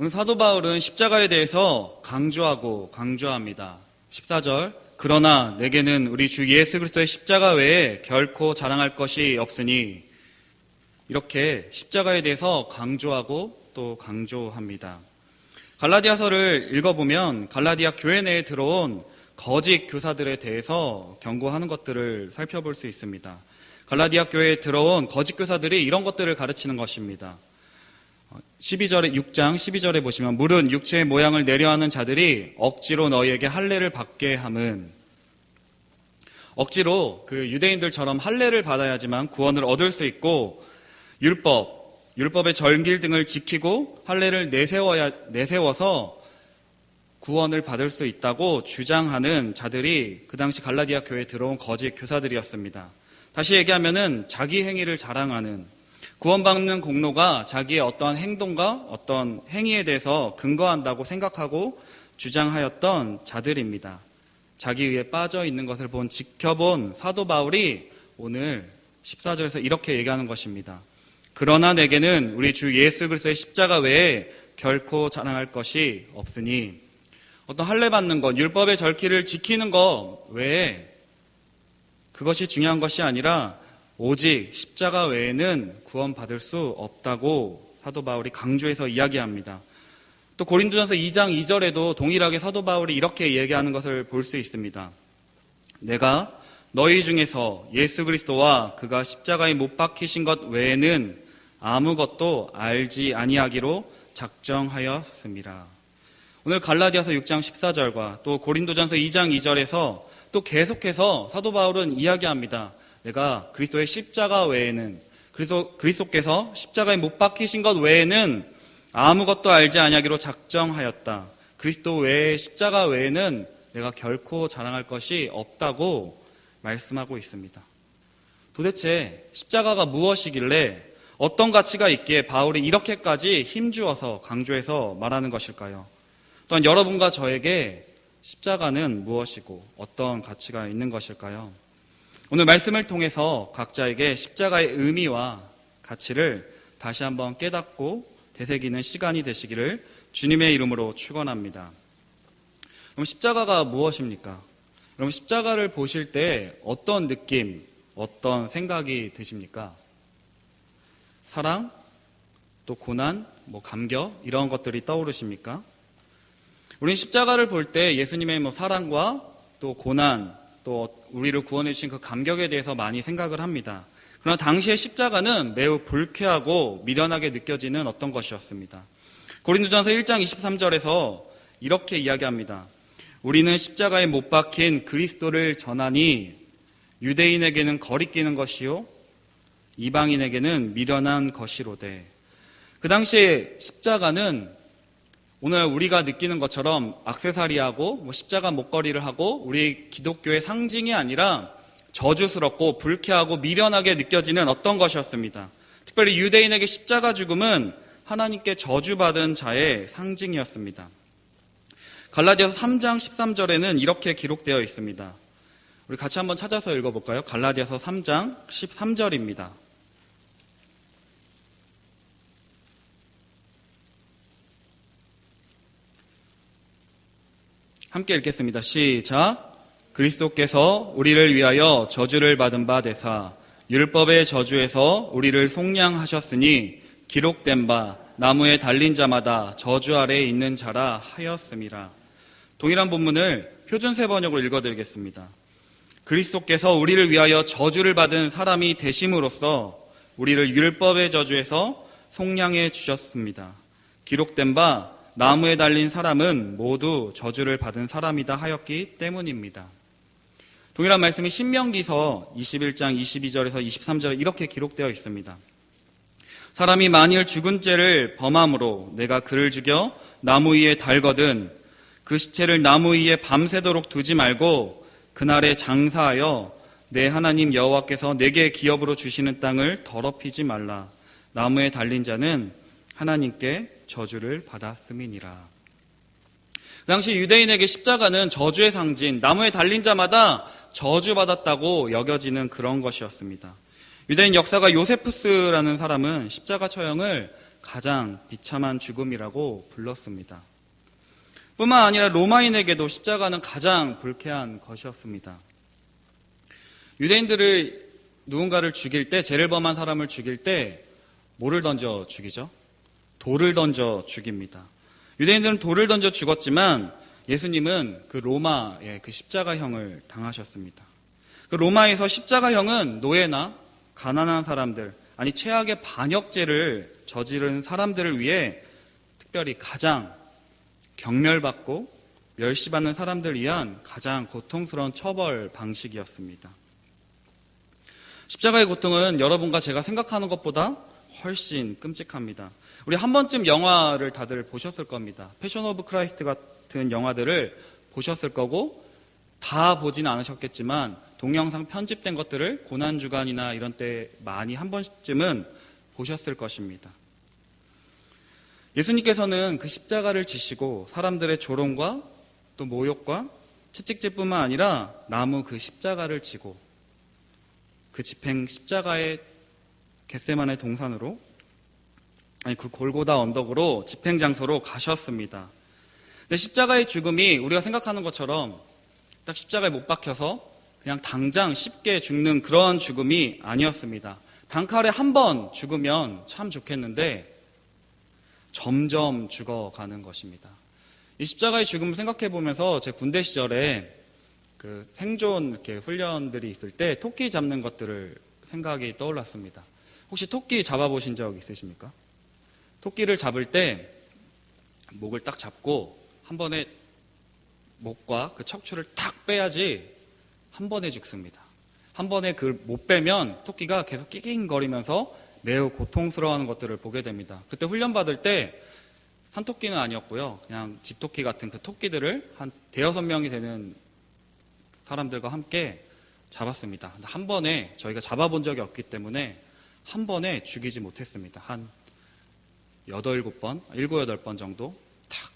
오늘 사도 바울은 십자가에 대해서 강조합니다. 14절, 그러나 내게는 우리 주 예수 그리스도의 십자가 외에 결코 자랑할 것이 없으니, 이렇게 십자가에 대해서 강조하고 또 강조합니다. 갈라디아서를 읽어보면 갈라디아 교회 내에 들어온 거짓 교사들에 대해서 경고하는 것들을 살펴볼 수 있습니다. 갈라디아 교회에 들어온 거짓 교사들이 이런 것들을 가르치는 것입니다. 6장 12절에 보시면, 물은 육체의 모양을 내려하는 자들이 억지로 너희에게 할례를 받게 함은, 억지로 그 유대인들처럼 할례를 받아야지만 구원을 얻을 수 있고, 율법의 절길 등을 지키고 할례를 내세워서 구원을 받을 수 있다고 주장하는 자들이 그 당시 갈라디아 교회에 들어온 거짓 교사들이었습니다. 다시 얘기하면은 자기 행위를 자랑하는, 구원받는 공로가 자기의 어떠한 행동과 어떤 행위에 대해서 근거한다고 생각하고 주장하였던 자들입니다. 자기의에 빠져 있는 것을 지켜본 사도 바울이 오늘 14절에서 이렇게 얘기하는 것입니다. 그러나 내게는 우리 주 예수 그리스도의 십자가 외에 결코 자랑할 것이 없으니, 어떤 할례 받는 것, 율법의 절기를 지키는 것 외에 그것이 중요한 것이 아니라 오직 십자가 외에는 구원받을 수 없다고 사도 바울이 강조해서 이야기합니다. 또 고린도전서 2장 2절에도 동일하게 사도 바울이 이렇게 얘기하는 것을 볼 수 있습니다. 내가 너희 중에서 예수 그리스도와 그가 십자가에 못 박히신 것 외에는 아무것도 알지 아니하기로 작정하였습니다. 오늘 갈라디아서 6장 14절과 또 고린도전서 2장 2절에서 또 계속해서 사도 바울은 이야기합니다. 내가 그리스도의 십자가 외에는, 그리스도께서 십자가에 못 박히신 것 외에는 아무것도 알지 아니하기로 작정하였다. 그리스도 외에, 십자가 외에는 내가 결코 자랑할 것이 없다고 말씀하고 있습니다. 도대체 십자가가 무엇이길래, 어떤 가치가 있기에 바울이 이렇게까지 힘주어서 강조해서 말하는 것일까요? 또한 여러분과 저에게 십자가는 무엇이고 어떤 가치가 있는 것일까요? 오늘 말씀을 통해서 각자에게 십자가의 의미와 가치를 다시 한번 깨닫고 되새기는 시간이 되시기를 주님의 이름으로 축원합니다. 그럼 십자가가 무엇입니까? 여러분, 십자가를 보실 때 어떤 느낌, 어떤 생각이 드십니까? 사랑, 또 고난, 감격, 이런 것들이 떠오르십니까? 우리는 십자가를 볼 때 예수님의 사랑과 또 고난, 또 우리를 구원해 주신 그 감격에 대해서 많이 생각을 합니다. 그러나 당시의 십자가는 매우 불쾌하고 미련하게 느껴지는 어떤 것이었습니다. 고린도전서 1장 23절에서 이렇게 이야기합니다. 우리는 십자가에 못 박힌 그리스도를 전하니 유대인에게는 거리끼는 것이요 이방인에게는 미련한 것이로되. 그 당시에 십자가는 오늘 우리가 느끼는 것처럼 액세서리하고 십자가 목걸이를 하고 우리 기독교의 상징이 아니라 저주스럽고 불쾌하고 미련하게 느껴지는 어떤 것이었습니다. 특별히 유대인에게 십자가 죽음은 하나님께 저주받은 자의 상징이었습니다. 갈라디아서 3장 13절에는 이렇게 기록되어 있습니다. 우리 같이 한번 찾아서 읽어볼까요? 갈라디아서 3장 13절입니다. 함께 읽겠습니다. 시작. 그리스도께서 우리를 위하여 저주를 받은 바 되사 율법의 저주에서 우리를 속량하셨으니 기록된 바 나무에 달린 자마다 저주 아래에 있는 자라 하였음이라. 동일한 본문을 표준세 번역으로 읽어드리겠습니다. 그리스도께서 우리를 위하여 저주를 받은 사람이 되심으로써 우리를 율법의 저주에서 속량해 주셨습니다. 기록된 바 나무에 달린 사람은 모두 저주를 받은 사람이다 하였기 때문입니다. 동일한 말씀이 신명기서 21장 22절에서 23절에 이렇게 기록되어 있습니다. 사람이 만일 죽은 죄를 범함으로 내가 그를 죽여 나무 위에 달거든 그 시체를 나무 위에 밤새도록 두지 말고 그날에 장사하여 내 하나님 여호와께서 내게 기업으로 주시는 땅을 더럽히지 말라. 나무에 달린 자는 하나님께 저주를 받았음이니라. 그 당시 유대인에게 십자가는 저주의 상징, 나무에 달린 자마다 저주받았다고 여겨지는 그런 것이었습니다. 유대인 역사가 요세푸스라는 사람은 십자가 처형을 가장 비참한 죽음이라고 불렀습니다. 뿐만 아니라 로마인에게도 십자가는 가장 불쾌한 것이었습니다. 유대인들을 누군가를 죽일 때, 죄를 범한 사람을 죽일 때 뭐를 던져 죽이죠? 돌을 던져 죽입니다. 유대인들은 돌을 던져 죽었지만 예수님은 그 로마의 그 십자가형을 당하셨습니다. 그 로마에서 십자가형은 노예나 가난한 사람들, 아니 최악의 반역죄를 저지른 사람들을 위해 특별히 가장 경멸받고 멸시받는 사람들을 위한 가장 고통스러운 처벌 방식이었습니다. 십자가의 고통은 여러분과 제가 생각하는 것보다 훨씬 끔찍합니다. 우리 한 번쯤 영화를 다들 보셨을 겁니다. 패션 오브 크라이스트 같은 영화들을 보셨을 거고, 다 보진 않으셨겠지만 동영상 편집된 것들을 고난주간이나 이런 때 많이 한 번쯤은 보셨을 것입니다. 예수님께서는 그 십자가를 지시고 사람들의 조롱과 또 모욕과 채찍질뿐만 아니라 나무 그 십자가를 지고 그 집행 십자가의 겟세마네 동산으로, 아니 그 골고다 언덕으로 집행 장소로 가셨습니다. 근데 십자가의 죽음이 우리가 생각하는 것처럼 딱 십자가에 못 박혀서 그냥 당장 쉽게 죽는 그런 죽음이 아니었습니다. 단칼에 한 번 죽으면 참 좋겠는데 점점 죽어가는 것입니다. 이 십자가의 죽음을 생각해 보면서 제 군대 시절에 그 생존 이렇게 훈련들이 있을 때 토끼 잡는 것들을 생각이 떠올랐습니다. 혹시 토끼 잡아보신 적 있으십니까? 토끼를 잡을 때 목을 딱 잡고 한 번에 목과 그 척추를 탁 빼야지 한 번에 죽습니다. 한 번에 그걸 못 빼면 토끼가 계속 낑낑거리면서 매우 고통스러워하는 것들을 보게 됩니다. 그때 훈련받을 때 산토끼는 아니었고요. 그냥 집토끼 같은 그 토끼들을 한 대여섯 명이 되는 사람들과 함께 잡았습니다. 근데 한 번에 저희가 잡아본 적이 없기 때문에 한 번에 죽이지 못했습니다. 한 8번 정도 탁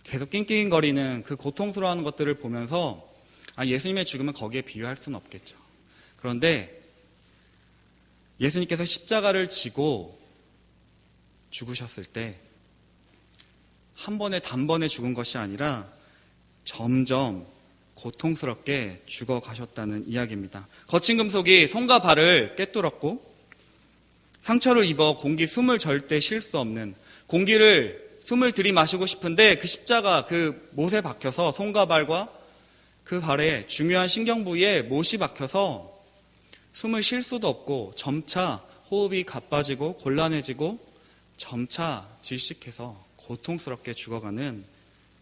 계속 낑낑거리는 그 고통스러워하는 것들을 보면서 예수님의 죽음은 거기에 비유할 수는 없겠죠. 그런데 예수님께서 십자가를 지고 죽으셨을 때 한 번에 단번에 죽은 것이 아니라 점점 고통스럽게 죽어가셨다는 이야기입니다. 거친 금속이 손과 발을 꿰뚫었고 상처를 입어 공기 숨을 절대 쉴 수 없는, 숨을 들이마시고 싶은데 그 십자가 그 못에 박혀서 손과 발과 그 발에 중요한 신경 부위에 못이 박혀서 숨을 쉴 수도 없고 점차 호흡이 가빠지고 곤란해지고 점차 질식해서 고통스럽게 죽어가는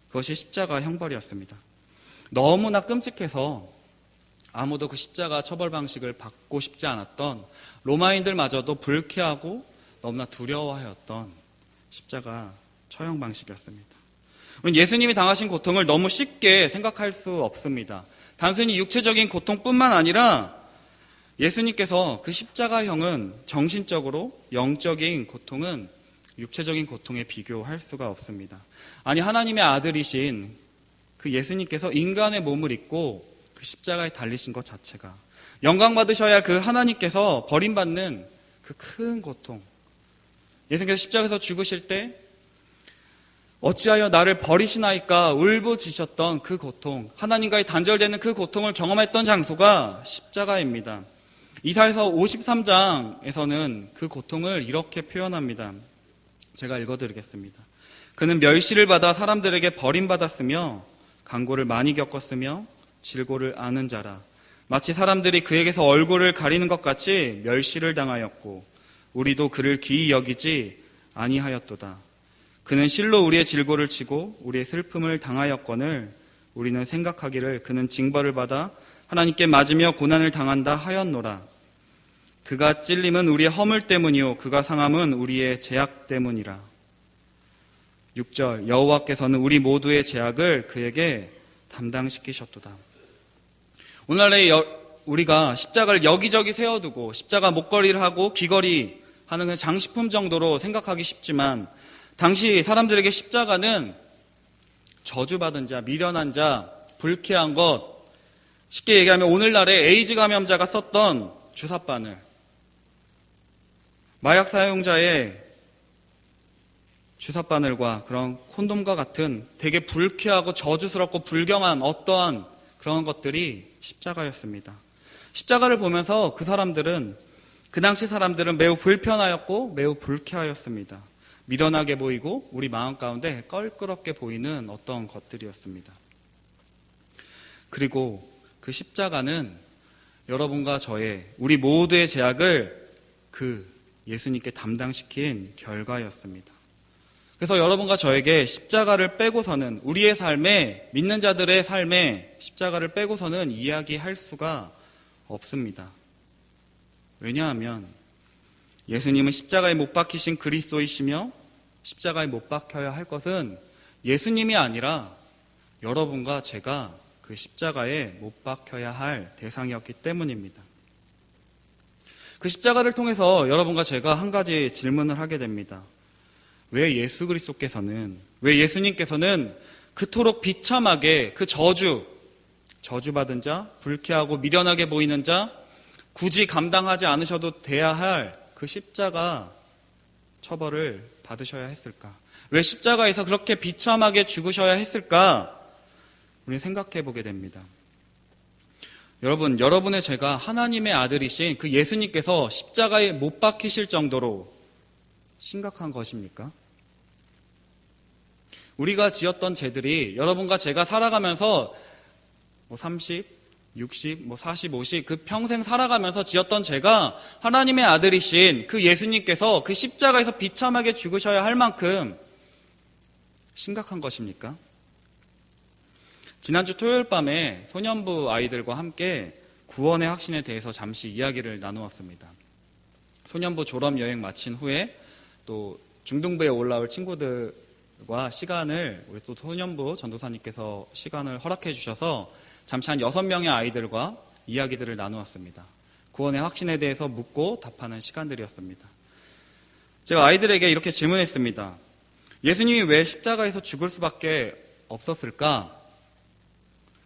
그것이 십자가 형벌이었습니다. 너무나 끔찍해서 아무도 그 십자가 처벌 방식을 받고 싶지 않았던 로마인들마저도 불쾌하고 너무나 두려워하였던 십자가 처형 방식이었습니다. 예수님이 당하신 고통을 너무 쉽게 생각할 수 없습니다. 단순히 육체적인 고통뿐만 아니라 예수님께서 그 십자가형은 정신적으로 영적인 고통은 육체적인 고통에 비교할 수가 없습니다. 아니 하나님의 아들이신 그 예수님께서 인간의 몸을 입고 그 십자가에 달리신 것 자체가, 영광 받으셔야 할 그 하나님께서 버림받는 그 큰 고통, 예수님께서 십자가에서 죽으실 때 어찌하여 나를 버리시나이까 울부짖으셨던 그 고통, 하나님과의 단절되는 그 고통을 경험했던 장소가 십자가입니다. 이사야서 53장에서는 그 고통을 이렇게 표현합니다. 제가 읽어드리겠습니다. 그는 멸시를 받아 사람들에게 버림받았으며 강고를 많이 겪었으며 질고를 아는 자라. 마치 사람들이 그에게서 얼굴을 가리는 것 같이 멸시를 당하였고 우리도 그를 귀히 여기지 아니하였도다. 그는 실로 우리의 질고를 치고 우리의 슬픔을 당하였거늘 우리는 생각하기를 그는 징벌을 받아 하나님께 맞으며 고난을 당한다 하였노라. 그가 찔림은 우리의 허물 때문이요 그가 상함은 우리의 죄악 때문이라. 6절 여호와께서는 우리 모두의 죄악을 그에게 담당시키셨도다. 오늘날에 우리가 십자가를 여기저기 세워두고 십자가 목걸이를 하고 귀걸이 하는 장식품 정도로 생각하기 쉽지만 당시 사람들에게 십자가는 저주받은 자, 미련한 자, 불쾌한 것, 쉽게 얘기하면 오늘날에 에이즈 감염자가 썼던 주사바늘, 마약 사용자의 주삿바늘과 그런 콘돔과 같은 되게 불쾌하고 저주스럽고 불경한 어떠한 그런 것들이 십자가였습니다. 십자가를 보면서 그 당시 사람들은 매우 불편하였고 매우 불쾌하였습니다. 미련하게 보이고 우리 마음 가운데 껄끄럽게 보이는 어떤 것들이었습니다. 그리고 그 십자가는 여러분과 저의 우리 모두의 죄악을 그 예수님께 담당시킨 결과였습니다. 그래서 여러분과 저에게 십자가를 빼고서는 우리의 삶에, 믿는 자들의 삶에 십자가를 빼고서는 이야기할 수가 없습니다. 왜냐하면 예수님은 십자가에 못 박히신 그리스도이시며 십자가에 못 박혀야 할 것은 예수님이 아니라 여러분과 제가 그 십자가에 못 박혀야 할 대상이었기 때문입니다. 그 십자가를 통해서 여러분과 제가 한 가지 질문을 하게 됩니다. 왜 예수 그리스도께서는, 왜 예수님께서는 그토록 비참하게 그 저주받은 자, 불쾌하고 미련하게 보이는 자, 굳이 감당하지 않으셔도 돼야 할 그 십자가 처벌을 받으셔야 했을까? 왜 십자가에서 그렇게 비참하게 죽으셔야 했을까? 우리 생각해 보게 됩니다. 여러분의 죄가 하나님의 아들이신 그 예수님께서 십자가에 못 박히실 정도로 심각한 것입니까? 우리가 지었던 죄들이 여러분과 제가 살아가면서 30, 60, 40, 50 그 평생 살아가면서 지었던 죄가 하나님의 아들이신 그 예수님께서 그 십자가에서 비참하게 죽으셔야 할 만큼 심각한 것입니까? 지난주 토요일 밤에 소년부 아이들과 함께 구원의 확신에 대해서 잠시 이야기를 나누었습니다. 소년부 졸업여행 마친 후에 또 중등부에 올라올 친구들과 시간을 우리 또 소년부 전도사님께서 시간을 허락해 주셔서 잠시 한 6명의 아이들과 이야기들을 나누었습니다. 구원의 확신에 대해서 묻고 답하는 시간들이었습니다. 제가 아이들에게 이렇게 질문했습니다. 예수님이 왜 십자가에서 죽을 수밖에 없었을까?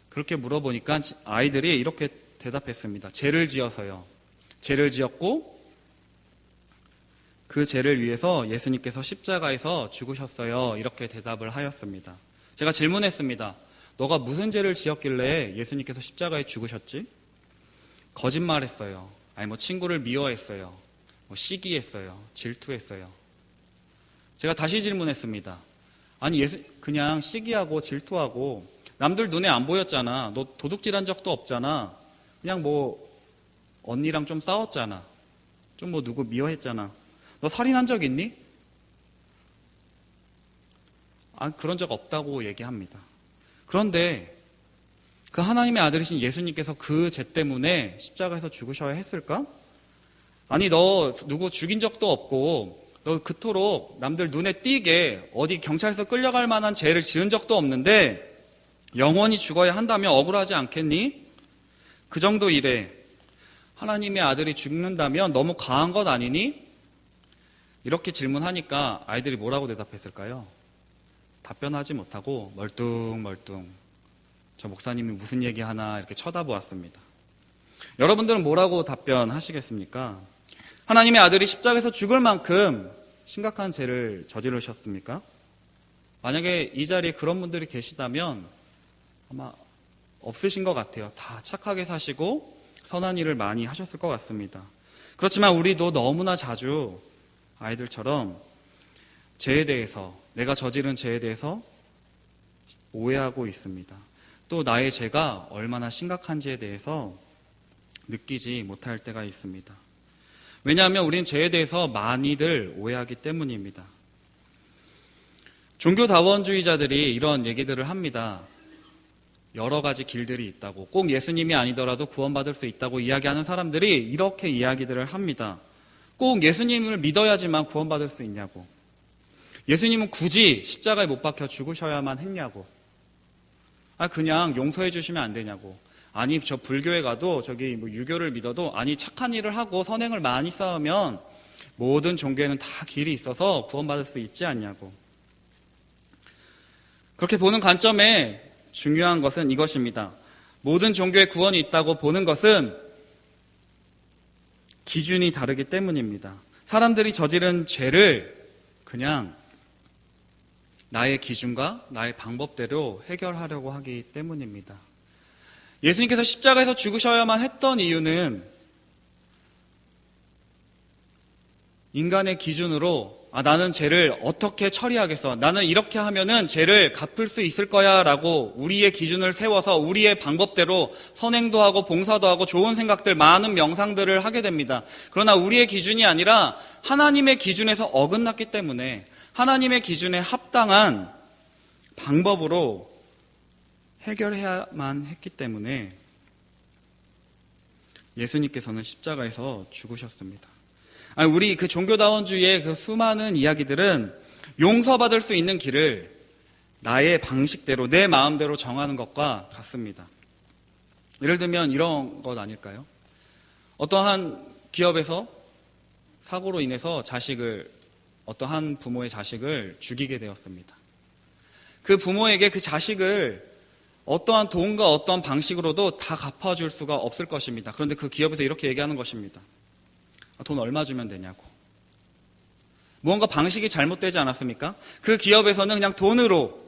그렇게 물어보니까 아이들이 이렇게 대답했습니다. 죄를 지어서요. 죄를 지었고 그 죄를 위해서 예수님께서 십자가에서 죽으셨어요. 이렇게 대답을 하였습니다. 제가 질문했습니다. 너가 무슨 죄를 지었길래 예수님께서 십자가에 죽으셨지? 거짓말했어요. 아니 친구를 미워했어요. 시기했어요. 질투했어요. 제가 다시 질문했습니다. 아니 그냥 시기하고 질투하고 남들 눈에 안 보였잖아. 너 도둑질한 적도 없잖아. 그냥 언니랑 좀 싸웠잖아. 좀 누구 미워했잖아. 너 살인한 적 있니? 그런 적 없다고 얘기합니다. 그런데 그 하나님의 아들이신 예수님께서 그 죄 때문에 십자가에서 죽으셔야 했을까? 아니 너 누구 죽인 적도 없고 너 그토록 남들 눈에 띄게 어디 경찰서 끌려갈 만한 죄를 지은 적도 없는데 영원히 죽어야 한다면 억울하지 않겠니? 그 정도 일에 하나님의 아들이 죽는다면 너무 과한 것 아니니? 이렇게 질문하니까 아이들이 뭐라고 대답했을까요? 답변하지 못하고 멀뚱멀뚱 저 목사님이 무슨 얘기하나 이렇게 쳐다보았습니다. 여러분들은 뭐라고 답변하시겠습니까? 하나님의 아들이 십자가에서 죽을 만큼 심각한 죄를 저지르셨습니까? 만약에 이 자리에 그런 분들이 계시다면 아마 없으신 것 같아요. 다 착하게 사시고 선한 일을 많이 하셨을 것 같습니다. 그렇지만 우리도 너무나 자주 아이들처럼 죄에 대해서, 내가 저지른 죄에 대해서 오해하고 있습니다. 또 나의 죄가 얼마나 심각한지에 대해서 느끼지 못할 때가 있습니다. 왜냐하면 우리는 죄에 대해서 많이들 오해하기 때문입니다. 종교다원주의자들이 이런 얘기들을 합니다. 여러 가지 길들이 있다고, 꼭 예수님이 아니더라도 구원받을 수 있다고 이야기하는 사람들이 이렇게 이야기들을 합니다. 꼭 예수님을 믿어야지만 구원받을 수 있냐고, 예수님은 굳이 십자가에 못 박혀 죽으셔야만 했냐고, 그냥 용서해 주시면 안 되냐고, 아니 저 불교에 가도 저기 유교를 믿어도 아니 착한 일을 하고 선행을 많이 쌓으면 모든 종교에는 다 길이 있어서 구원받을 수 있지 않냐고. 그렇게 보는 관점에 중요한 것은 이것입니다. 모든 종교에 구원이 있다고 보는 것은 기준이 다르기 때문입니다. 사람들이 저지른 죄를 그냥 나의 기준과 나의 방법대로 해결하려고 하기 때문입니다. 예수님께서 십자가에서 죽으셔야만 했던 이유는 인간의 기준으로 나는 죄를 어떻게 처리하겠어, 나는 이렇게 하면은 죄를 갚을 수 있을 거야 라고 우리의 기준을 세워서 우리의 방법대로 선행도 하고 봉사도 하고 좋은 생각들, 많은 명상들을 하게 됩니다. 그러나 우리의 기준이 아니라 하나님의 기준에서 어긋났기 때문에 하나님의 기준에 합당한 방법으로 해결해야만 했기 때문에 예수님께서는 십자가에서 죽으셨습니다. 우리 그 종교다원주의의 그 수많은 이야기들은 용서받을 수 있는 길을 나의 방식대로, 내 마음대로 정하는 것과 같습니다. 예를 들면 이런 것 아닐까요? 어떠한 기업에서 사고로 인해서 어떠한 부모의 자식을 죽이게 되었습니다. 그 부모에게 그 자식을 어떠한 돈과 어떠한 방식으로도 다 갚아줄 수가 없을 것입니다. 그런데 그 기업에서 이렇게 얘기하는 것입니다. 돈 얼마 주면 되냐고. 무언가 방식이 잘못되지 않았습니까? 그 기업에서는 그냥 돈으로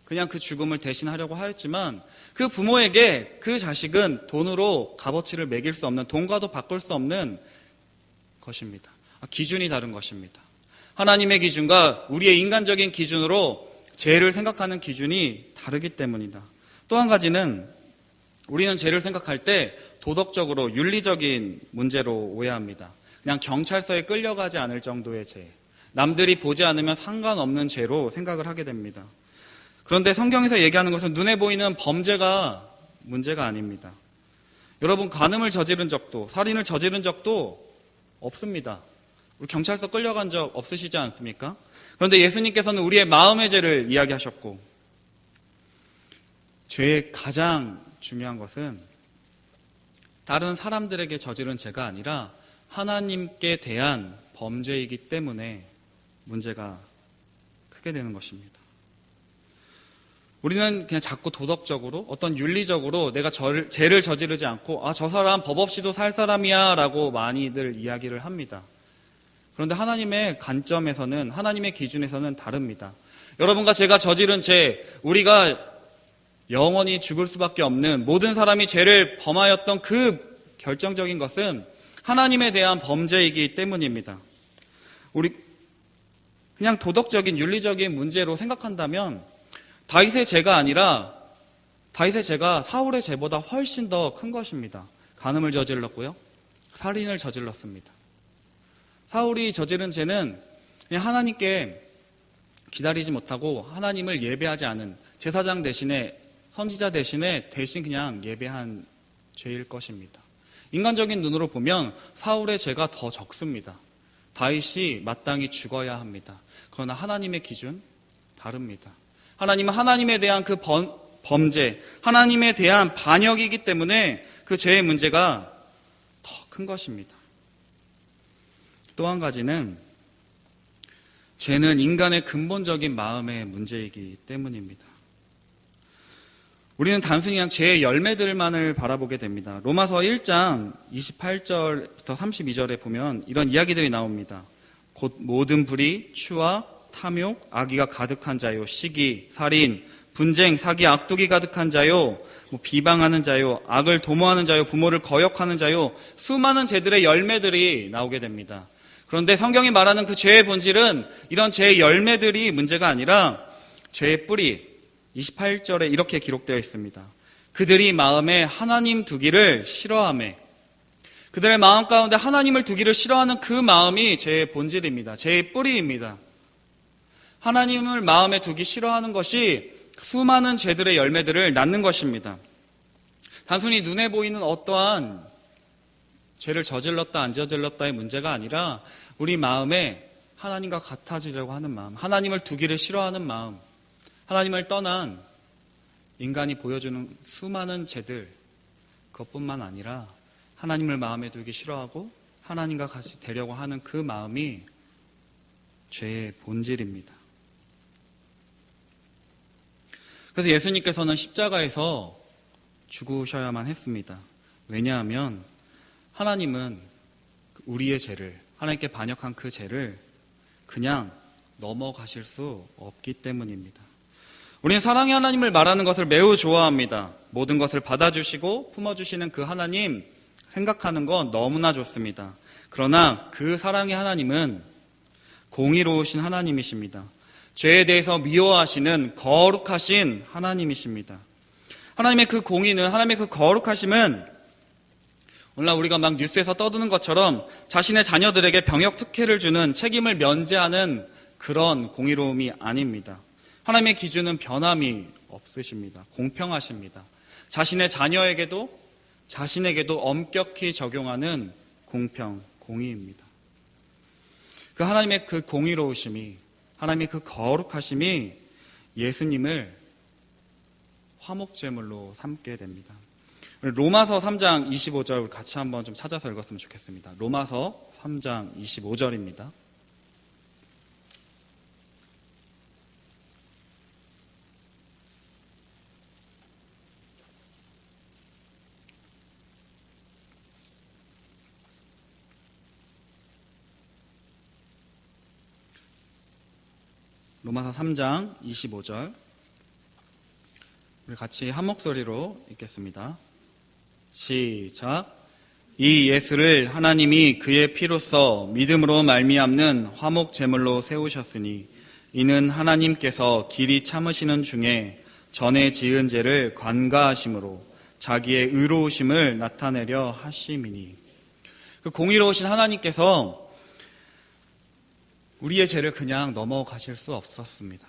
그냥 그 죽음을 대신하려고 하였지만 그 부모에게 그 자식은 돈으로 값어치를 매길 수 없는, 돈과도 바꿀 수 없는 것입니다. 기준이 다른 것입니다. 하나님의 기준과 우리의 인간적인 기준으로 죄를 생각하는 기준이 다르기 때문이다. 또 한 가지는 우리는 죄를 생각할 때 도덕적으로 윤리적인 문제로 오해합니다. 그냥 경찰서에 끌려가지 않을 정도의 죄, 남들이 보지 않으면 상관없는 죄로 생각을 하게 됩니다. 그런데 성경에서 얘기하는 것은 눈에 보이는 범죄가 문제가 아닙니다. 여러분, 간음을 저지른 적도, 살인을 저지른 적도 없습니다. 우리 경찰서 끌려간 적 없으시지 않습니까? 그런데 예수님께서는 우리의 마음의 죄를 이야기하셨고, 죄의 가장 중요한 것은 다른 사람들에게 저지른 죄가 아니라 하나님께 대한 범죄이기 때문에 문제가 크게 되는 것입니다. 우리는 그냥 자꾸 도덕적으로, 어떤 윤리적으로 내가 죄를 저지르지 않고 저 사람 법 없이도 살 사람이야 라고 많이들 이야기를 합니다. 그런데 하나님의 관점에서는, 하나님의 기준에서는 다릅니다. 여러분과 제가 저지른 죄, 우리가 영원히 죽을 수밖에 없는, 모든 사람이 죄를 범하였던 그 결정적인 것은 하나님에 대한 범죄이기 때문입니다. 우리 그냥 도덕적인 윤리적인 문제로 생각한다면 다윗의 죄가 아니라 다윗의 죄가 사울의 죄보다 훨씬 더 큰 것입니다. 간음을 저질렀고요, 살인을 저질렀습니다. 사울이 저지른 죄는 그냥 하나님께 기다리지 못하고 하나님을 예배하지 않은, 제사장 대신에, 선지자 대신에 대신 그냥 예배한 죄일 것입니다. 인간적인 눈으로 보면 사울의 죄가 더 적습니다. 다윗이 마땅히 죽어야 합니다. 그러나 하나님의 기준 다릅니다. 하나님은 하나님에 대한 그 범죄, 하나님에 대한 반역이기 때문에 그 죄의 문제가 더 큰 것입니다. 또 한 가지는 죄는 인간의 근본적인 마음의 문제이기 때문입니다. 우리는 단순히 그냥 죄의 열매들만을 바라보게 됩니다. 로마서 1장 28절부터 32절에 보면 이런 이야기들이 나옵니다. 곧 모든 불의, 추와 탐욕, 악의가 가득한 자요, 시기, 살인, 분쟁, 사기, 악독이 가득한 자요, 비방하는 자요, 악을 도모하는 자요, 부모를 거역하는 자요, 수많은 죄들의 열매들이 나오게 됩니다. 그런데 성경이 말하는 그 죄의 본질은 이런 죄의 열매들이 문제가 아니라 죄의 뿌리, 28절에 이렇게 기록되어 있습니다. 그들이 마음에 하나님 두기를 싫어하며, 그들의 마음 가운데 하나님을 두기를 싫어하는 그 마음이 죄의 본질입니다. 죄의 뿌리입니다. 하나님을 마음에 두기 싫어하는 것이 수많은 죄들의 열매들을 낳는 것입니다. 단순히 눈에 보이는 어떠한 죄를 저질렀다 안 저질렀다의 문제가 아니라 우리 마음에 하나님과 같아지려고 하는 마음, 하나님을 두기를 싫어하는 마음, 하나님을 떠난 인간이 보여주는 수많은 죄들, 그것뿐만 아니라 하나님을 마음에 두기 싫어하고 하나님과 같이 되려고 하는 그 마음이 죄의 본질입니다. 그래서 예수님께서는 십자가에서 죽으셔야만 했습니다. 왜냐하면 하나님은 우리의 죄를, 하나님께 반역한 그 죄를 그냥 넘어가실 수 없기 때문입니다. 우리는 사랑의 하나님을 말하는 것을 매우 좋아합니다. 모든 것을 받아주시고 품어주시는 그 하나님 생각하는 건 너무나 좋습니다. 그러나 그 사랑의 하나님은 공의로우신 하나님이십니다. 죄에 대해서 미워하시는 거룩하신 하나님이십니다. 하나님의 그 공의는, 하나님의 그 거룩하심은 오늘날 우리가 막 뉴스에서 떠드는 것처럼 자신의 자녀들에게 병역 특혜를 주는, 책임을 면제하는 그런 공의로움이 아닙니다. 하나님의 기준은 변함이 없으십니다. 공평하십니다. 자신의 자신에게도 엄격히 적용하는 공평, 공의입니다. 그 하나님의 그 공의로우심이, 하나님의 그 거룩하심이 예수님을 화목제물로 삼게 됩니다. 로마서 3장 25절 같이 한번 좀 찾아서 읽었으면 좋겠습니다. 로마서 3장 25절입니다. 로마서 3장 25절 우리 같이 한 목소리로 읽겠습니다. 시작. 이 예수를 하나님이 그의 피로써 믿음으로 말미암는 화목 제물로 세우셨으니 이는 하나님께서 길이 참으시는 중에 전에 지은 죄를 관가하심으로 자기의 의로우심을 나타내려 하심이니. 그 공의로우신 하나님께서 우리의 죄를 그냥 넘어가실 수 없었습니다.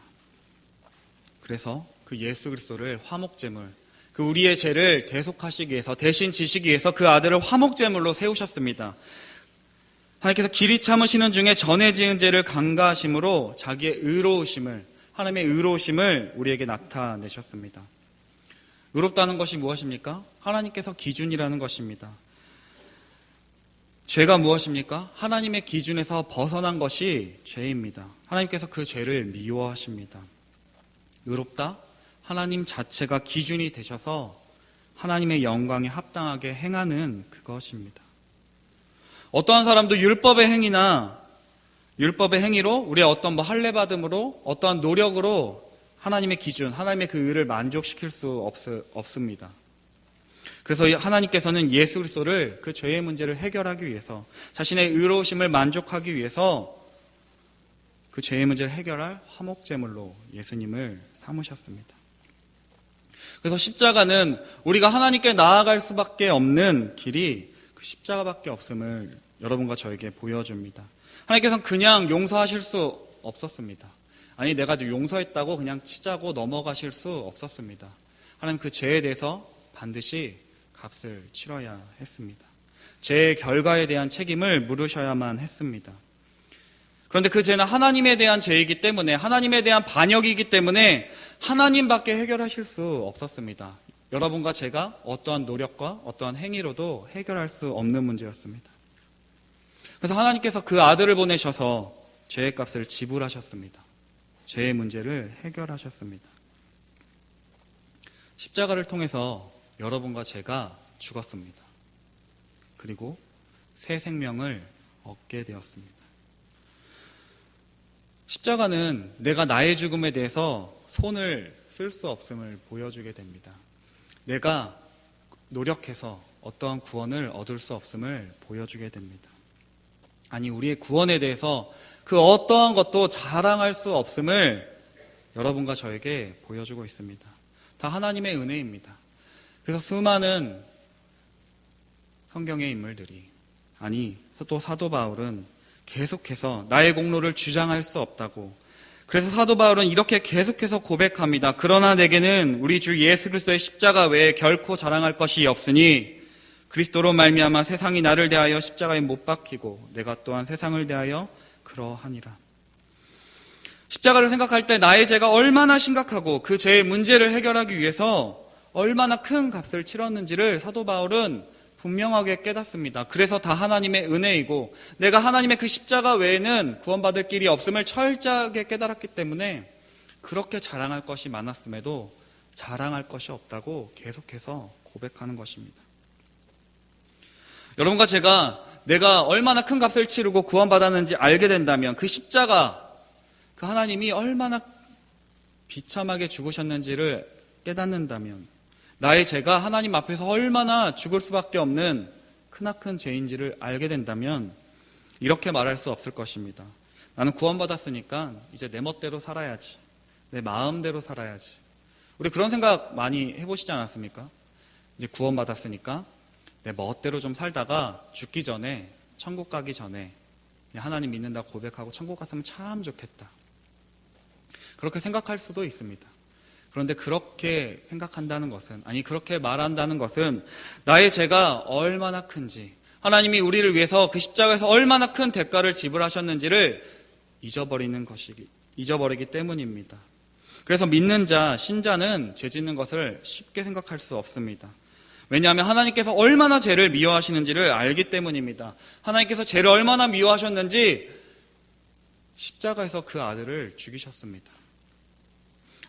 그래서 그 예수 그리스도를 화목제물, 그 우리의 죄를 대속하시기 위해서, 대신 지시기 위해서 그 아들을 화목제물로 세우셨습니다. 하나님께서 길이 참으시는 중에 전에 지은 죄를 간과하심으로 자기의 의로우심을, 하나님의 의로우심을 우리에게 나타내셨습니다. 의롭다는 것이 무엇입니까? 하나님께서 기준이라는 것입니다. 죄가 무엇입니까? 하나님의 기준에서 벗어난 것이 죄입니다. 하나님께서 그 죄를 미워하십니다. 의롭다? 하나님 자체가 기준이 되셔서 하나님의 영광에 합당하게 행하는 그것입니다. 어떠한 사람도 율법의 행위로 우리의 어떤 할례받음으로 어떠한 노력으로 하나님의 기준, 하나님의 그 의를 만족시킬 수 없습니다. 그래서 하나님께서는 예수 그리스도를 그 죄의 문제를 해결하기 위해서, 자신의 의로우심을 만족하기 위해서 그 죄의 문제를 해결할 화목제물로 예수님을 삼으셨습니다. 그래서 십자가는 우리가 하나님께 나아갈 수밖에 없는 길이 그 십자가밖에 없음을 여러분과 저에게 보여줍니다. 하나님께서는 그냥 용서하실 수 없었습니다. 아니, 내가 용서했다고 그냥 치자고 넘어가실 수 없었습니다. 하나님 그 죄에 대해서 반드시 값을 치러야 했습니다. 죄의 결과에 대한 책임을 물으셔야만 했습니다. 그런데 그 죄는 하나님에 대한 죄이기 때문에, 하나님에 대한 반역이기 때문에 하나님밖에 해결하실 수 없었습니다. 여러분과 제가 어떠한 노력과 어떠한 행위로도 해결할 수 없는 문제였습니다. 그래서 하나님께서 그 아들을 보내셔서 죄의 값을 지불하셨습니다. 죄의 문제를 해결하셨습니다. 십자가를 통해서 여러분과 제가 죽었습니다. 그리고 새 생명을 얻게 되었습니다. 십자가는 내가 나의 죽음에 대해서 손을 쓸 수 없음을 보여주게 됩니다. 내가 노력해서 어떠한 구원을 얻을 수 없음을 보여주게 됩니다. 아니, 우리의 구원에 대해서 그 어떠한 것도 자랑할 수 없음을 여러분과 저에게 보여주고 있습니다. 다 하나님의 은혜입니다. 그래서 수많은 성경의 인물들이, 아니 또 사도 바울은 계속해서 나의 공로를 주장할 수 없다고, 그래서 사도 바울은 이렇게 계속해서 고백합니다. 그러나 내게는 우리 주 예수 그리스도의 십자가 외에 결코 자랑할 것이 없으니 그리스도로 말미암아 세상이 나를 대하여 십자가에 못 박히고 내가 또한 세상을 대하여 그러하니라. 십자가를 생각할 때 나의 죄가 얼마나 심각하고 그 죄의 문제를 해결하기 위해서 얼마나 큰 값을 치렀는지를 사도 바울은 분명하게 깨닫습니다. 그래서 다 하나님의 은혜이고 내가 하나님의 그 십자가 외에는 구원받을 길이 없음을 철저하게 깨달았기 때문에 그렇게 자랑할 것이 많았음에도 자랑할 것이 없다고 계속해서 고백하는 것입니다. 여러분과 제가 내가 얼마나 큰 값을 치르고 구원받았는지 알게 된다면 그 십자가, 그 하나님이 얼마나 비참하게 죽으셨는지를 깨닫는다면, 나의 죄가 하나님 앞에서 얼마나 죽을 수밖에 없는 크나큰 죄인지를 알게 된다면 이렇게 말할 수 없을 것입니다. 나는 구원받았으니까 이제 내 멋대로 살아야지, 내 마음대로 살아야지. 우리 그런 생각 많이 해보시지 않았습니까? 이제 구원받았으니까 내 멋대로 좀 살다가 죽기 전에, 천국 가기 전에 하나님 믿는다고 고백하고 천국 갔으면 참 좋겠다, 그렇게 생각할 수도 있습니다. 그런데 그렇게 생각한다는 것은, 아니 그렇게 말한다는 것은 나의 죄가 얼마나 큰지, 하나님이 우리를 위해서 그 십자가에서 얼마나 큰 대가를 지불하셨는지를 잊어버리기 때문입니다. 그래서 믿는 자, 신자는 죄 짓는 것을 쉽게 생각할 수 없습니다. 왜냐하면 하나님께서 얼마나 죄를 미워하시는지를 알기 때문입니다. 하나님께서 죄를 얼마나 미워하셨는지 십자가에서 그 아들을 죽이셨습니다.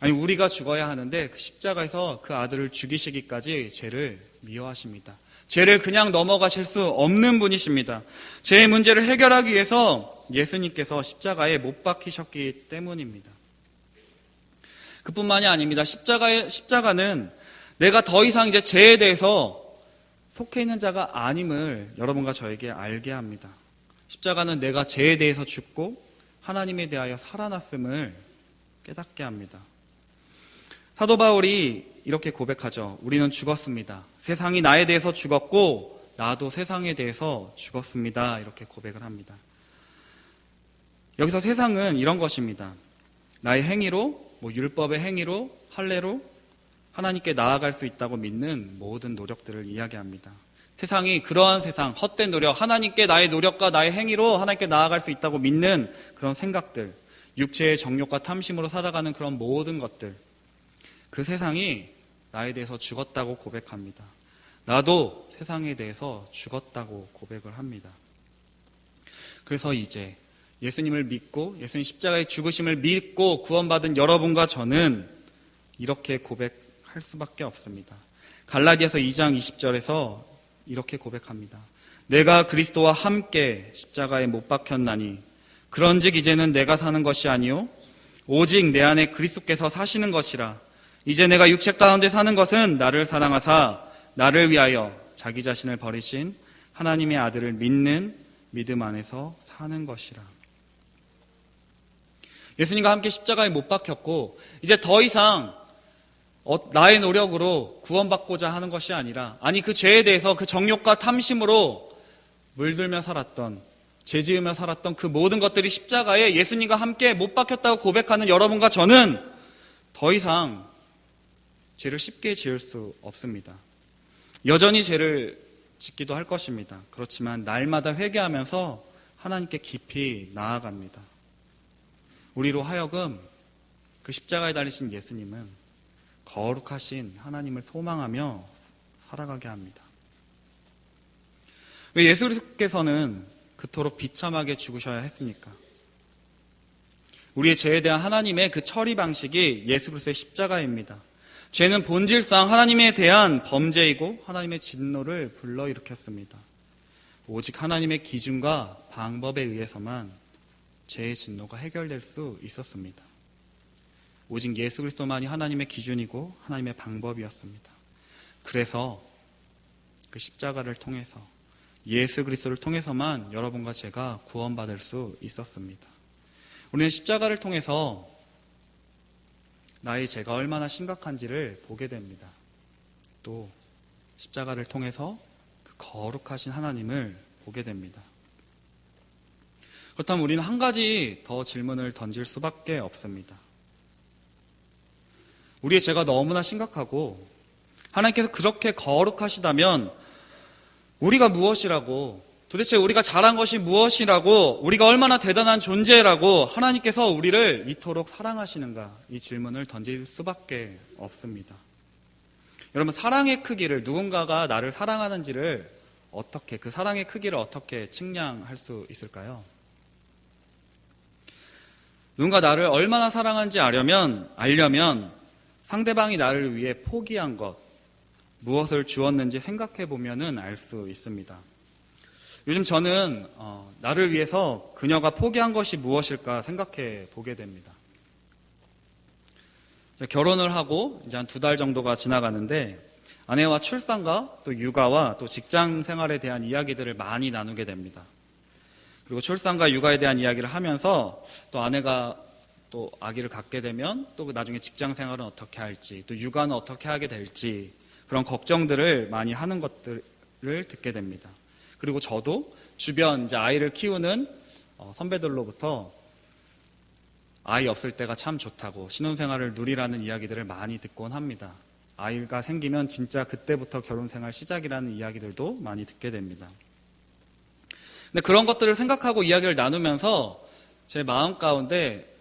아니, 우리가 죽어야 하는데 그 십자가에서 그 아들을 죽이시기까지 죄를 미워하십니다. 죄를 그냥 넘어가실 수 없는 분이십니다. 죄의 문제를 해결하기 위해서 예수님께서 십자가에 못 박히셨기 때문입니다. 그뿐만이 아닙니다. 십자가는 내가 더 이상 이제 죄에 대해서 속해 있는 자가 아님을 여러분과 저에게 알게 합니다. 십자가는 내가 죄에 대해서 죽고 하나님에 대하여 살아났음을 깨닫게 합니다. 사도 바울이 이렇게 고백하죠. 우리는 죽었습니다. 세상이 나에 대해서 죽었고 나도 세상에 대해서 죽었습니다. 이렇게 고백을 합니다. 여기서 세상은 이런 것입니다. 나의 행위로, 율법의 행위로, 할례로 하나님께 나아갈 수 있다고 믿는 모든 노력들을 이야기합니다. 세상이 그러한 세상, 헛된 노력, 하나님께 나의 노력과 나의 행위로 하나님께 나아갈 수 있다고 믿는 그런 생각들, 육체의 정욕과 탐심으로 살아가는 그런 모든 것들, 그 세상이 나에 대해서 죽었다고 고백합니다. 나도 세상에 대해서 죽었다고 고백을 합니다. 그래서 이제 예수님을 믿고 예수님 십자가의 죽으심을 믿고 구원받은 여러분과 저는 이렇게 고백할 수밖에 없습니다. 갈라디아서 2장 20절에서 이렇게 고백합니다. 내가 그리스도와 함께 십자가에 못 박혔나니 그런즉 이제는 내가 사는 것이 아니요 오직 내 안에 그리스도께서 사시는 것이라. 이제 내가 육체 가운데 사는 것은 나를 사랑하사 나를 위하여 자기 자신을 버리신 하나님의 아들을 믿는 믿음 안에서 사는 것이라. 예수님과 함께 십자가에 못 박혔고 이제 더 이상 나의 노력으로 구원받고자 하는 것이 아니라, 아니 그 죄에 대해서 그 정욕과 탐심으로 물들며 살았던, 죄 지으며 살았던 그 모든 것들이 십자가에 예수님과 함께 못 박혔다고 고백하는 여러분과 저는 더 이상 죄를 쉽게 지을 수 없습니다. 여전히 죄를 짓기도 할 것입니다. 그렇지만 날마다 회개하면서 하나님께 깊이 나아갑니다. 우리로 하여금 그 십자가에 달리신 예수님은 거룩하신 하나님을 소망하며 살아가게 합니다. 왜 예수께서는 그토록 비참하게 죽으셔야 했습니까? 우리의 죄에 대한 하나님의 그 처리 방식이 예수 그리스도의 십자가입니다. 죄는 본질상 하나님에 대한 범죄이고 하나님의 진노를 불러일으켰습니다. 오직 하나님의 기준과 방법에 의해서만 죄의 진노가 해결될 수 있었습니다. 오직 예수 그리스도만이 하나님의 기준이고 하나님의 방법이었습니다. 그래서 그 십자가를 통해서, 예수 그리스도를 통해서만 여러분과 제가 구원받을 수 있었습니다. 우리는 십자가를 통해서 나의 죄가 얼마나 심각한지를 보게 됩니다. 또 십자가를 통해서 그 거룩하신 하나님을 보게 됩니다. 그렇다면 우리는 한 가지 더 질문을 던질 수밖에 없습니다. 우리의 죄가 너무나 심각하고 하나님께서 그렇게 거룩하시다면 우리가 무엇이라고, 도대체 우리가 잘한 것이 무엇이라고, 우리가 얼마나 대단한 존재라고 하나님께서 우리를 이토록 사랑하시는가, 이 질문을 던질 수밖에 없습니다. 여러분, 사랑의 크기를, 누군가가 나를 사랑하는지를 어떻게, 그 사랑의 크기를 어떻게 측량할 수 있을까요? 누군가 나를 얼마나 사랑하는지 알려면 상대방이 나를 위해 포기한 것, 무엇을 주었는지 생각해 보면은 알 수 있습니다. 요즘 저는 나를 위해서 그녀가 포기한 것이 무엇일까 생각해 보게 됩니다. 결혼을 하고 이제 한 2달 정도가 지나가는데 아내와 출산과 또 육아와 또 직장 생활에 대한 이야기들을 많이 나누게 됩니다. 그리고 출산과 육아에 대한 이야기를 하면서 또 아내가 또 아기를 갖게 되면 또 나중에 직장 생활은 어떻게 할지, 또 육아는 어떻게 하게 될지 그런 걱정들을 많이 하는 것들을 듣게 됩니다. 그리고 저도 주변 이제 아이를 키우는 선배들로부터 아이 없을 때가 참 좋다고 신혼생활을 누리라는 이야기들을 많이 듣곤 합니다. 아이가 생기면 진짜 그때부터 결혼생활 시작이라는 이야기들도 많이 듣게 됩니다. 근데 그런 것들을 생각하고 이야기를 나누면서 제 마음 가운데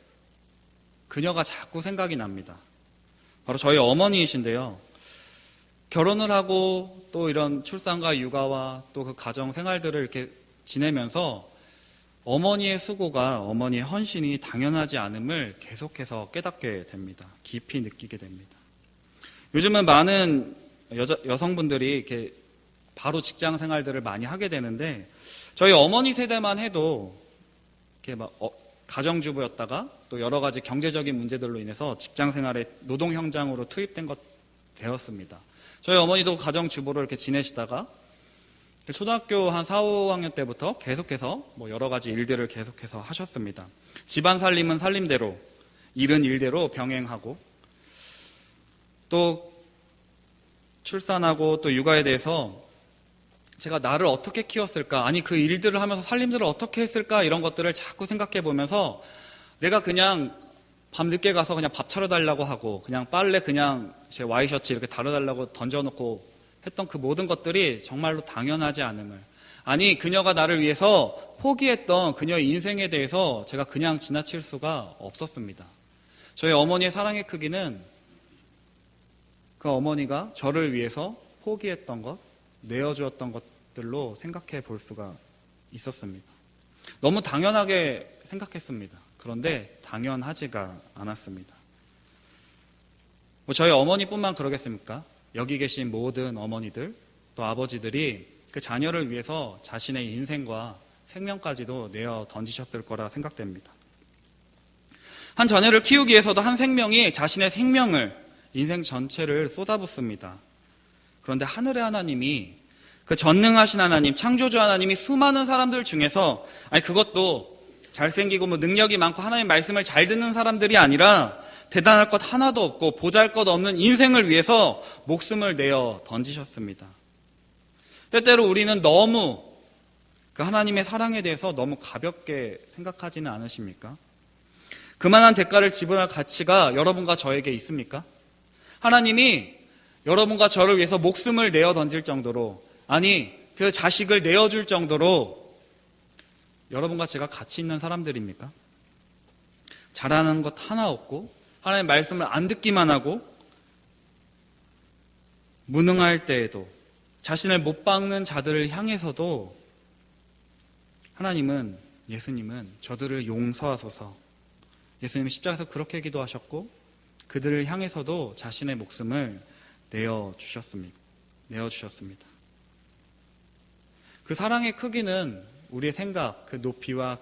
그녀가 자꾸 생각이 납니다. 바로 저희 어머니이신데요. 결혼을 하고 또 이런 출산과 육아와 또 그 가정 생활들을 이렇게 지내면서 어머니의 수고가, 어머니의 헌신이 당연하지 않음을 계속해서 깨닫게 됩니다. 깊이 느끼게 됩니다. 요즘은 많은 여성분들이 이렇게 바로 직장 생활들을 많이 하게 되는데 저희 어머니 세대만 해도 이렇게 막 가정주부였다가 또 여러 가지 경제적인 문제들로 인해서 직장 생활에 노동 현장으로 투입된 것 되었습니다. 저희 어머니도 가정주부로 이렇게 지내시다가 초등학교 한 4, 5학년 때부터 계속해서 여러 가지 일들을 계속해서 하셨습니다. 집안 살림은 살림대로, 일은 일대로 병행하고 또 출산하고 또 육아에 대해서 제가 나를 어떻게 키웠을까, 아니 그 일들을 하면서 살림들을 어떻게 했을까 이런 것들을 자꾸 생각해 보면서 내가 그냥 밤 늦게 가서 그냥 밥 차려달라고 하고 그냥 빨래 그냥 제 와이셔츠 이렇게 다려달라고 던져놓고 했던 그 모든 것들이 정말로 당연하지 않음을, 아니 그녀가 나를 위해서 포기했던 그녀의 인생에 대해서 제가 그냥 지나칠 수가 없었습니다. 저희 어머니의 사랑의 크기는 그 어머니가 저를 위해서 포기했던 것, 내어주었던 것들로 생각해 볼 수가 있었습니다. 너무 당연하게 생각했습니다. 그런데 당연하지가 않았습니다. 저희 어머니뿐만 그러겠습니까? 여기 계신 모든 어머니들 또 아버지들이 그 자녀를 위해서 자신의 인생과 생명까지도 내어 던지셨을 거라 생각됩니다. 한 자녀를 키우기 위해서도 한 생명이 자신의 생명을, 인생 전체를 쏟아붓습니다. 그런데 하늘의 하나님이, 그 전능하신 하나님, 창조주 하나님이 수많은 사람들 중에서, 아니 그것도 잘생기고 능력이 많고 하나님의 말씀을 잘 듣는 사람들이 아니라 대단할 것 하나도 없고 보잘것없는 인생을 위해서 목숨을 내어 던지셨습니다. 때때로 우리는 너무 그 하나님의 사랑에 대해서 너무 가볍게 생각하지는 않으십니까? 그만한 대가를 지불할 가치가 여러분과 저에게 있습니까? 하나님이 여러분과 저를 위해서 목숨을 내어 던질 정도로, 아니 그 자식을 내어줄 정도로 여러분과 제가 가치 있는 사람들입니까? 잘하는 것 하나 없고 하나님의 말씀을 안 듣기만 하고 무능할 때에도 자신을 못 박는 자들을 향해서도 하나님은, 예수님은 저들을 용서하소서, 예수님은 십자가에서 그렇게 기도하셨고 그들을 향해서도 자신의 목숨을 내어주셨습니다. 그 사랑의 크기는 우리의 생각, 그 높이와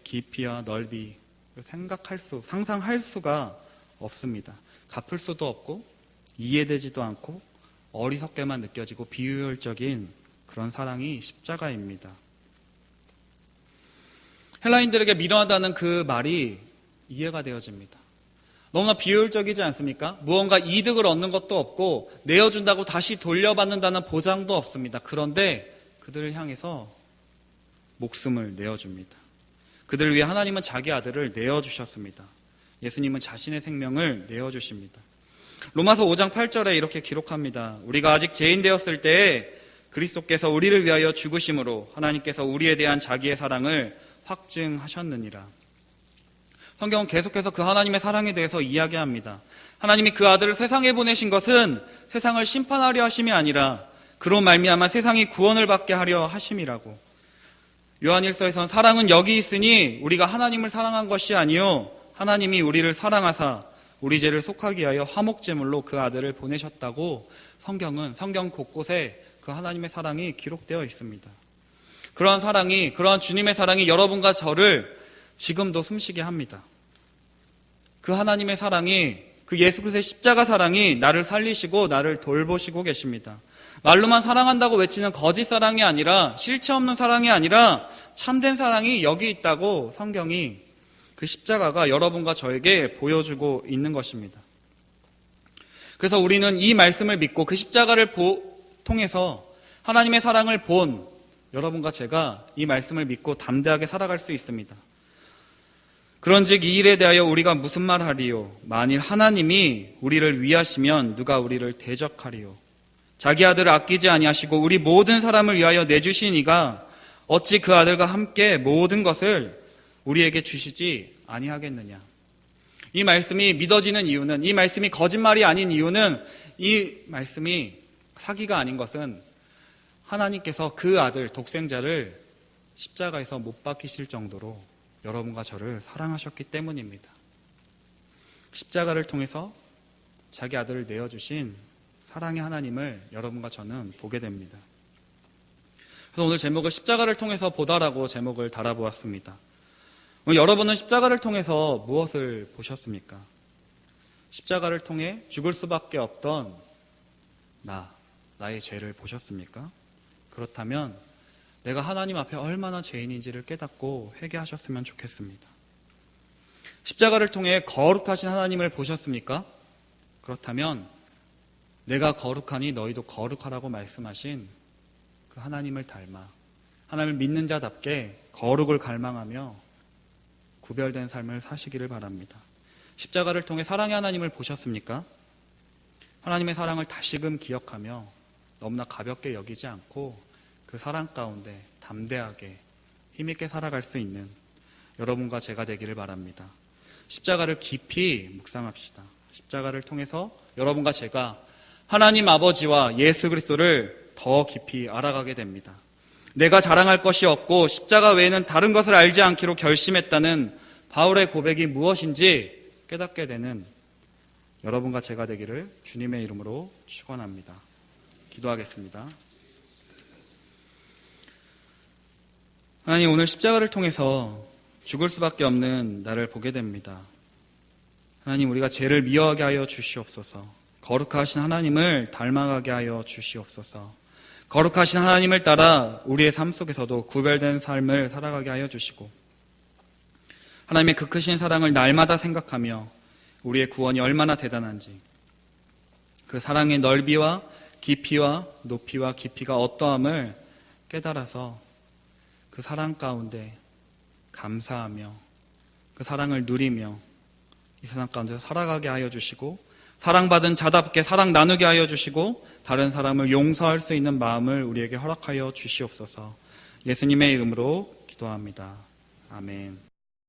깊이와 넓이, 상상할 수가 없습니다. 갚을 수도 없고 이해되지도 않고 어리석게만 느껴지고 비효율적인 그런 사랑이 십자가입니다. 헬라인들에게 미련하다는 그 말이 이해가 되어집니다. 너무나 비효율적이지 않습니까? 무언가 이득을 얻는 것도 없고 내어준다고 다시 돌려받는다는 보장도 없습니다. 그런데 그들을 향해서 목숨을 내어줍니다. 그들을 위해 하나님은 자기 아들을 내어주셨습니다. 예수님은 자신의 생명을 내어주십니다. 로마서 5장 8절에 이렇게 기록합니다. 우리가 아직 죄인 되었을 때에 그리스도께서 우리를 위하여 죽으심으로 하나님께서 우리에 대한 자기의 사랑을 확증하셨느니라. 성경은 계속해서 그 하나님의 사랑에 대해서 이야기합니다. 하나님이 그 아들을 세상에 보내신 것은 세상을 심판하려 하심이 아니라 그로 말미암아 세상이 구원을 받게 하려 하심이라고. 요한일서에서는 사랑은 여기 있으니 우리가 하나님을 사랑한 것이 아니요 하나님이 우리를 사랑하사 우리 죄를 속하기 위하여 화목제물로 그 아들을 보내셨다고 성경 곳곳에 그 하나님의 사랑이 기록되어 있습니다. 그러한 사랑이, 그러한 주님의 사랑이 여러분과 저를 지금도 숨쉬게 합니다. 그 하나님의 사랑이, 그 예수 그리스도의 십자가 사랑이 나를 살리시고 나를 돌보시고 계십니다. 말로만 사랑한다고 외치는 거짓 사랑이 아니라, 실체 없는 사랑이 아니라 참된 사랑이 여기 있다고 성경이, 그 십자가가 여러분과 저에게 보여주고 있는 것입니다. 그래서 우리는 이 말씀을 믿고 그 십자가를 통해서 하나님의 사랑을 본 여러분과 제가 이 말씀을 믿고 담대하게 살아갈 수 있습니다. 그런즉 이 일에 대하여 우리가 무슨 말하리요? 만일 하나님이 우리를 위하시면 누가 우리를 대적하리요? 자기 아들을 아끼지 아니하시고 우리 모든 사람을 위하여 내주신 이가 어찌 그 아들과 함께 모든 것을 우리에게 주시지 아니하겠느냐? 이 말씀이 믿어지는 이유는, 이 말씀이 거짓말이 아닌 이유는, 이 말씀이 사기가 아닌 것은 하나님께서 그 아들, 독생자를 십자가에서 못 박히실 정도로 여러분과 저를 사랑하셨기 때문입니다. 십자가를 통해서 자기 아들을 내어주신 사랑의 하나님을 여러분과 저는 보게 됩니다. 그래서 오늘 제목을 십자가를 통해서 보다라고 제목을 달아보았습니다. 오늘 여러분은 십자가를 통해서 무엇을 보셨습니까? 십자가를 통해 죽을 수밖에 없던 나의 죄를 보셨습니까? 그렇다면 내가 하나님 앞에 얼마나 죄인인지를 깨닫고 회개하셨으면 좋겠습니다. 십자가를 통해 거룩하신 하나님을 보셨습니까? 그렇다면 내가 거룩하니 너희도 거룩하라고 말씀하신 그 하나님을 닮아 하나님을 믿는 자답게 거룩을 갈망하며 구별된 삶을 사시기를 바랍니다. 십자가를 통해 사랑의 하나님을 보셨습니까? 하나님의 사랑을 다시금 기억하며 너무나 가볍게 여기지 않고 그 사랑 가운데 담대하게 힘있게 살아갈 수 있는 여러분과 제가 되기를 바랍니다. 십자가를 깊이 묵상합시다. 십자가를 통해서 여러분과 제가 하나님 아버지와 예수 그리스도를 더 깊이 알아가게 됩니다. 내가 자랑할 것이 없고 십자가 외에는 다른 것을 알지 않기로 결심했다는 바울의 고백이 무엇인지 깨닫게 되는 여러분과 제가 되기를 주님의 이름으로 축원합니다. 기도하겠습니다. 하나님, 오늘 십자가를 통해서 죽을 수밖에 없는 나를 보게 됩니다. 하나님, 우리가 죄를 미워하게 하여 주시옵소서. 거룩하신 하나님을 닮아가게 하여 주시옵소서. 거룩하신 하나님을 따라 우리의 삶 속에서도 구별된 삶을 살아가게 하여 주시고, 하나님의 그 크신 사랑을 날마다 생각하며 우리의 구원이 얼마나 대단한지, 그 사랑의 넓이와 깊이와 높이와 깊이가 어떠함을 깨달아서 그 사랑 가운데 감사하며 그 사랑을 누리며 이 세상 가운데서 살아가게 하여 주시고, 사랑받은 자답게 사랑 나누게 하여 주시고, 다른 사람을 용서할 수 있는 마음을 우리에게 허락하여 주시옵소서. 예수님의 이름으로 기도합니다. 아멘.